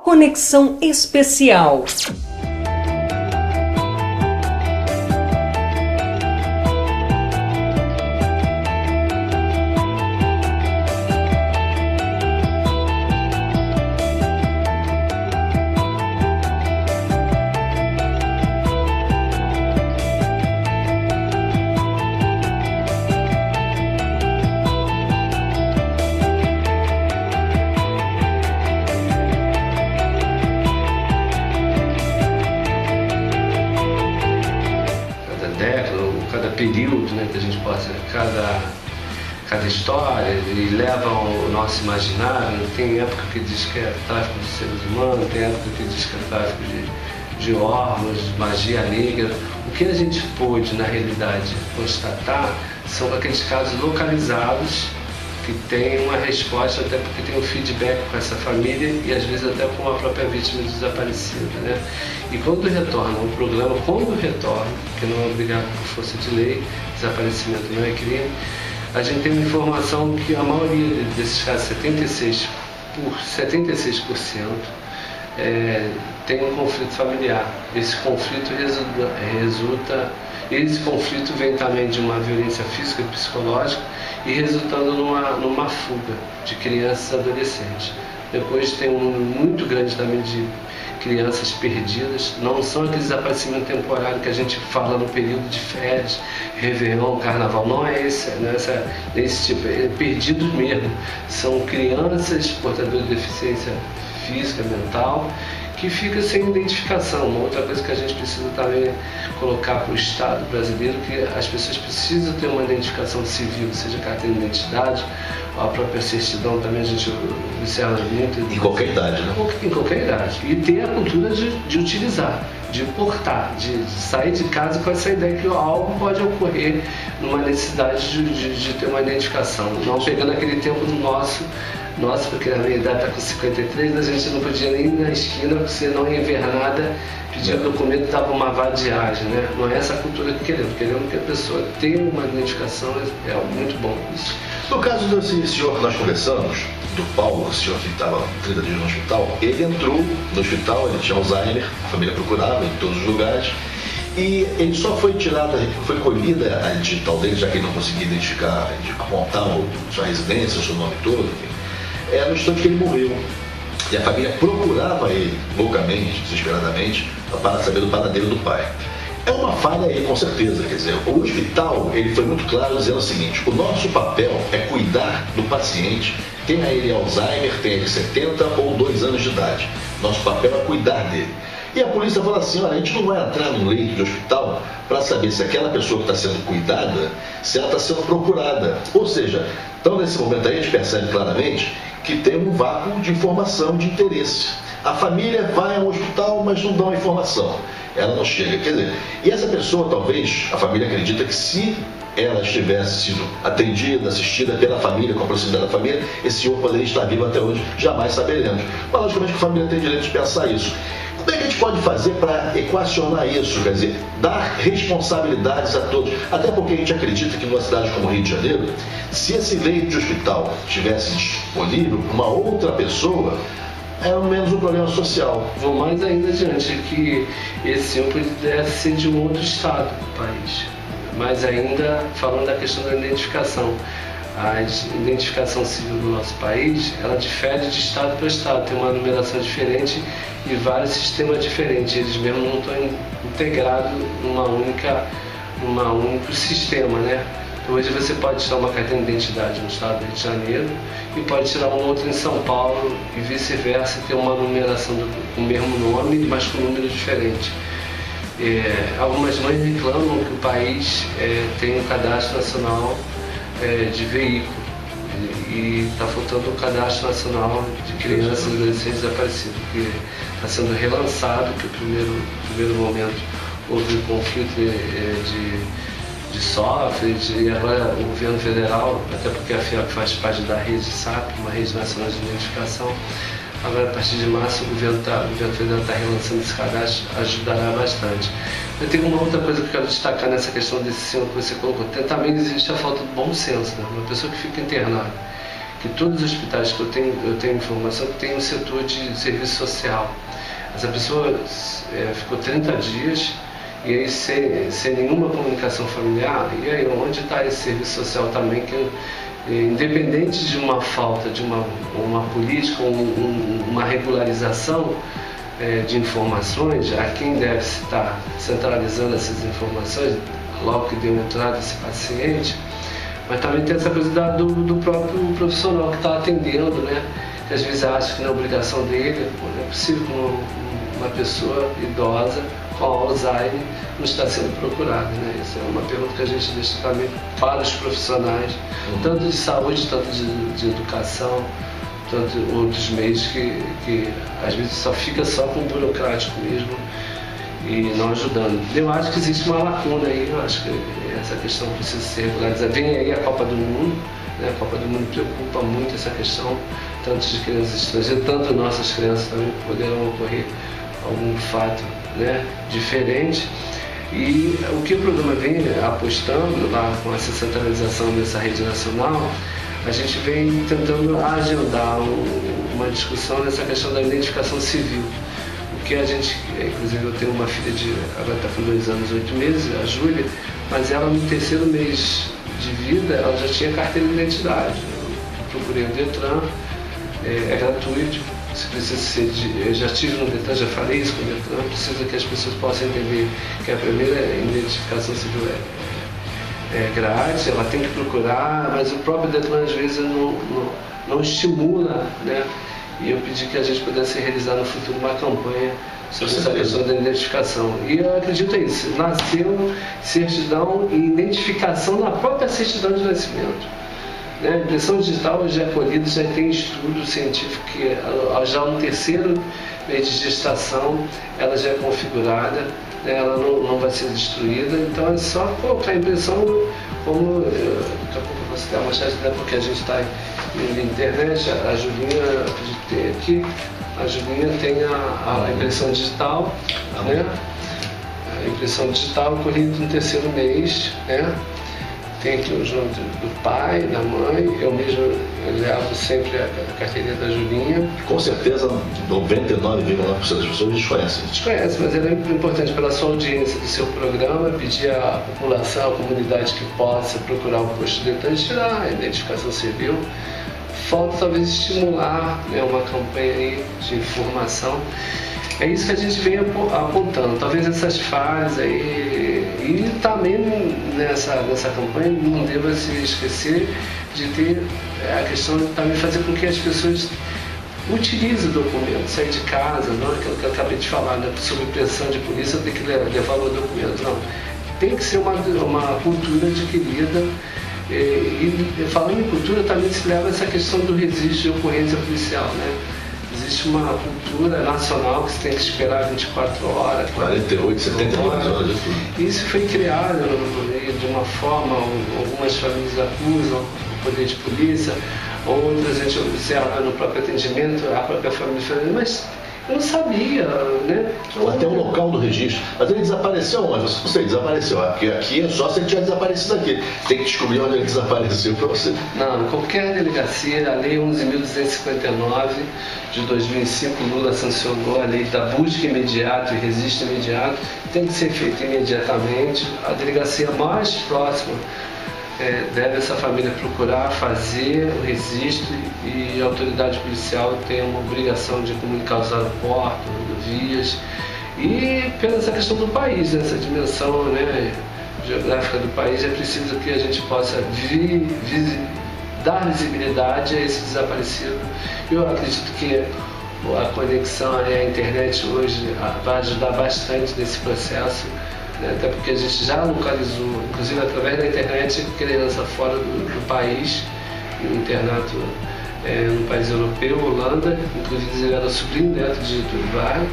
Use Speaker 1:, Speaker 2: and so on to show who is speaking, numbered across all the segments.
Speaker 1: Conexão Especial.
Speaker 2: Cada período, né, que a gente possa, cada história, e leva ao nosso imaginário. Tem época que diz que é tráfico de seres humanos, tem época que diz que é tráfico de órgãos, magia negra. O que a gente pôde, na realidade, constatar são aqueles casos localizados que tem uma resposta, até porque tem um feedback com essa família e às vezes até com a própria vítima desaparecida, né? E quando retorna o programa, que não é obrigado por força de lei, desaparecimento não é crime, a gente tem uma informação que a maioria desses casos, 76%, tem um conflito familiar. Esse conflito vem também de uma violência física e psicológica e resultando numa fuga de crianças e adolescentes. Depois tem um número muito grande também de crianças perdidas. Não são aqueles desaparecimentos temporários que a gente fala no período de férias, Réveillon, Carnaval. Não é esse tipo, é perdidos mesmo. São crianças portadoras de deficiência física, mental, que fica sem identificação. Uma outra coisa que a gente precisa também colocar para o Estado brasileiro, que as pessoas precisam ter uma identificação civil, seja carteira de identidade, a própria certidão também a gente observa muito.
Speaker 3: Em qualquer idade, né?
Speaker 2: Em qualquer idade. E ter a cultura de utilizar, de portar, de sair de casa com essa ideia que algo pode ocorrer numa necessidade de ter uma identificação. Não pegando aquele tempo do nosso, porque a minha idade está com 53, a gente não podia nem ir na esquina, porque você não ia ver nada, pedir documento para uma vadiagem, né? Não é essa cultura que queremos que a pessoa tenha uma identificação, é muito bom isso.
Speaker 3: No caso desse senhor que nós conversamos, do Paulo, o senhor que estava 30 dias no hospital, ele entrou no hospital, ele tinha Alzheimer, a família procurava em todos os lugares, e ele só foi tirada, foi colhida a digital dele, já que ele não conseguia identificar, apontar sua residência, o seu nome todo, enfim. No instante que ele morreu. E a família procurava ele loucamente, desesperadamente, para saber do paradeiro do pai. É uma falha aí, com certeza. Quer dizer, o hospital ele foi muito claro dizendo o seguinte: o nosso papel é cuidar do paciente, tenha ele Alzheimer, tenha ele 70 ou 2 anos de idade. Nosso papel é cuidar dele. E a polícia fala assim: olha, a gente não vai entrar num leito de hospital para saber se aquela pessoa que está sendo cuidada, se ela está sendo procurada. Ou seja, então nesse momento aí a gente percebe claramente que tem um vácuo de informação, de interesse. A família vai ao hospital, mas não dá uma informação. Ela não chega. Quer dizer, e essa pessoa, talvez, a família acredita que se ela tivesse sido atendida, assistida pela família, com a proximidade da família, esse senhor poderia estar vivo até hoje, jamais saberemos. Mas, logicamente, a família tem direito de pensar isso. Como é que a gente pode fazer para equacionar isso? Quer dizer, dar responsabilidades a todos. Até porque a gente acredita que numa cidade como o Rio de Janeiro, se esse leito de hospital estivesse disponível para uma outra pessoa, é ao menos um problema social.
Speaker 2: Vou mais ainda adiante, que esse senhor pudesse ser de um outro estado do país. Mas ainda falando da questão da identificação. A identificação civil do nosso país, ela difere de estado para estado, tem uma numeração diferente e vários sistemas diferentes. Eles mesmos não estão integrados num único sistema, né? Hoje você pode tirar uma carteira de identidade no estado do Rio de Janeiro e pode tirar um outro em São Paulo e vice-versa, ter uma numeração com o mesmo nome, mas com números diferentes. Algumas mães reclamam que o país tem um cadastro nacional de veículo e está faltando o cadastro nacional de crianças e adolescentes desaparecidos, que está sendo relançado, que no primeiro momento houve um conflito de software, e agora o governo federal, até porque a FIAP faz parte da rede SAP, uma rede nacional de identificação, agora a partir de março o governo federal está relançando esse cadastro, ajudará bastante. Eu tenho uma outra coisa que eu quero destacar nessa questão desse senhor que você colocou. Também existe a falta de bom senso, né? Uma pessoa que fica internada, que todos os hospitais que eu tenho informação que tem um setor de serviço social. Essa pessoa ficou 30 dias e aí sem nenhuma comunicação familiar, e aí onde está esse serviço social também, que independente de uma falta de uma política, uma regularização de informações, a quem deve estar centralizando essas informações, logo que deu entrada esse paciente, mas também tem essa coisa do próprio profissional que está atendendo, né? Que às vezes acha que na obrigação dele, não é possível que uma pessoa idosa com Alzheimer não está sendo procurada, né? Essa é uma pergunta que a gente deixa também para os profissionais, tanto de saúde, tanto de educação, tanto outros meios que às vezes só fica só com o burocrático mesmo e não ajudando. Eu acho que existe uma lacuna aí, eu acho que essa questão precisa ser regularizada. Vem aí a Copa do Mundo, né? A Copa do Mundo preocupa muito essa questão, tanto de crianças estrangeiras, tanto nossas crianças também poderão ocorrer algum fato, né, diferente. E o que o programa vem apostando lá com essa centralização dessa rede nacional, a gente vem tentando agendar uma discussão nessa questão da identificação civil. O que a gente, inclusive eu tenho uma filha agora está com 2 anos e 8 meses, a Júlia, mas ela no 3º mês de vida, ela já tinha carteira de identidade. Eu procurei o Detran, é gratuito, se precisa ser eu já estive no Detran, já falei isso com o Detran, precisa que as pessoas possam entender que a primeira identificação civil é grátis, ela tem que procurar, mas o próprio Detran às vezes não estimula, né? E eu pedi que a gente pudesse realizar no futuro uma campanha sobre essa questão da identificação. E eu acredito nisso, nasceu certidão e identificação na própria certidão de nascimento. A impressão digital já é colhida, já tem estudo científico que já no 3º mês de gestação ela já é configurada, né? Ela não vai ser destruída, então é só colocar a impressão, como daqui a pouco eu vou citar uma chave, porque a gente está na internet, a Julinha, acredito que tem aqui, a Julinha tem a impressão digital, né? A impressão digital ocorrida no 3º mês, né? Tem aqui o nome do pai, da mãe, eu mesmo levo sempre a carteirinha da Julinha.
Speaker 3: Com certeza 99,9% das pessoas desconhecem.
Speaker 2: Desconhece, mas é importante pela sua audiência do seu programa, pedir à população, à comunidade que possa procurar o posto de Detran, tirar a identificação civil. Falta talvez estimular, né, uma campanha aí de informação. É isso que a gente vem apontando, talvez essas falhas aí, e também nessa campanha não deva se esquecer de ter a questão de também fazer com que as pessoas utilizem o documento, sair de casa, não é aquilo que eu acabei de falar, né, sob pressão de polícia tem que levar o documento, não. Tem que ser uma cultura adquirida. E falando em cultura, também se leva essa questão do registro de ocorrência policial, né? Existe uma cultura nacional que você tem que esperar 24 horas.
Speaker 3: 48, 72 horas de tudo.
Speaker 2: Isso foi criado de uma forma, algumas famílias acusam o poder de polícia, outras a gente observa no próprio atendimento, a própria família falando, mas eu não sabia, né?
Speaker 3: Até o local do registro. Mas ele desapareceu, mas você desapareceu. Aqui é só se ele tiver desaparecido aqui. Tem que descobrir onde ele desapareceu para você.
Speaker 2: Não, qualquer delegacia, a Lei 11.259 de 2005, Lula sancionou a lei da busca imediata e registro imediato, tem que ser feita imediatamente. A delegacia mais próxima deve essa família procurar fazer o registro e a autoridade policial tem uma obrigação de comunicar os aeroportos, rodovias e pela essa questão do país, essa dimensão, né, geográfica do país, é preciso que a gente possa dar visibilidade a esse desaparecido. Eu acredito que a conexão à internet hoje vai ajudar bastante nesse processo, né? Até porque a gente já localizou, inclusive através da internet, criança fora do país, em um internato no país europeu, Holanda, inclusive ele era sobrinho neto de Getúlio Vargas,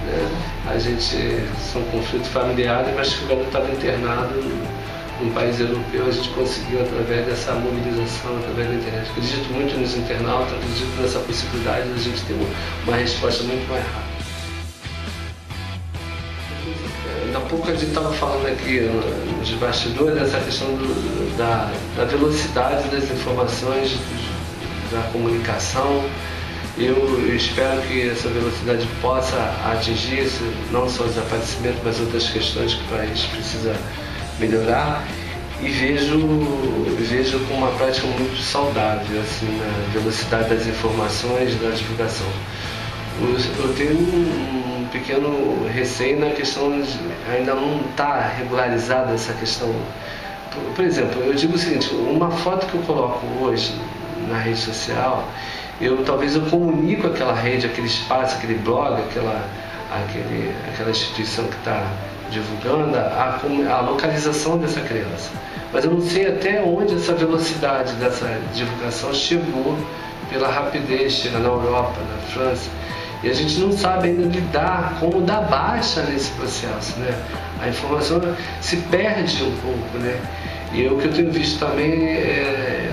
Speaker 2: né? A gente, são conflitos familiares, mas que o garoto estava internado num país europeu, a gente conseguiu através dessa mobilização, através da internet. Acredito muito nos internautas, acredito nessa possibilidade de a gente ter uma resposta muito mais rápida. Há pouco a gente estava falando aqui nos bastidores dessa questão da velocidade das informações da comunicação. Eu espero que essa velocidade possa atingir não só o desaparecimento, mas outras questões que o país precisa melhorar. E vejo como uma prática muito saudável, assim, na velocidade das informações, da divulgação. Eu tenho um pequeno receio na questão de ainda não está regularizada essa questão. Por exemplo, eu digo o seguinte: uma foto que eu coloco hoje na rede social, talvez eu comunico aquela rede, aquele espaço, aquele blog, aquela instituição que está divulgando a localização dessa criança. Mas eu não sei até onde essa velocidade dessa divulgação chegou, pela rapidez, chega na Europa, na França. E a gente não sabe ainda lidar, como dar baixa nesse processo, né? A informação se perde um pouco, né? E o que eu tenho visto também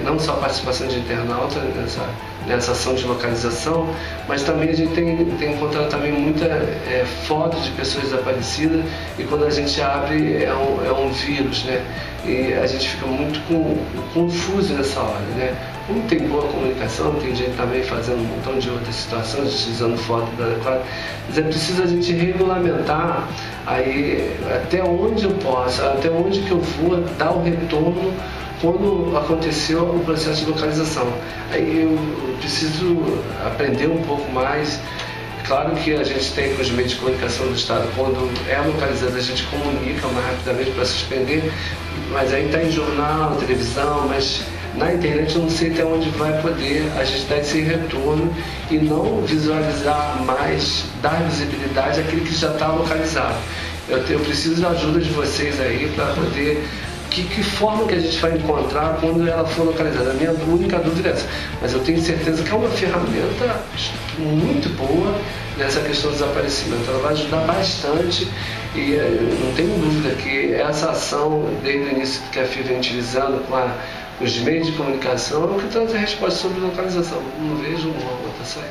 Speaker 2: não só a participação de internauta nessa ação de localização, mas também a gente tem encontrado também muita foto de pessoas desaparecidas, e quando a gente abre é um vírus, né? E a gente fica muito confuso nessa hora, né? Como tem boa comunicação, tem gente também fazendo um montão de outras situações, utilizando foto adequada, mas é preciso a gente regulamentar aí até onde eu posso, até onde que eu vou dar o retorno quando aconteceu o processo de localização. Aí eu preciso aprender um pouco mais. Claro que a gente tem com os meios de comunicação do Estado, quando é localizado a gente comunica mais rapidamente para suspender, mas aí está em jornal, televisão, mas na internet eu não sei até onde vai poder a gente dar esse retorno e não visualizar mais, dar visibilidade àquele que já está localizado. Eu preciso da ajuda de vocês aí para poder... Que forma que a gente vai encontrar quando ela for localizada? A minha única dúvida é essa. Mas eu tenho certeza que é uma ferramenta muito boa nessa questão do desaparecimento. Ela vai ajudar bastante e não tenho dúvida que essa ação, desde o início que a FIA vem utilizando com os meios de comunicação, é o que traz a resposta sobre localização. Não vejo uma outra saída.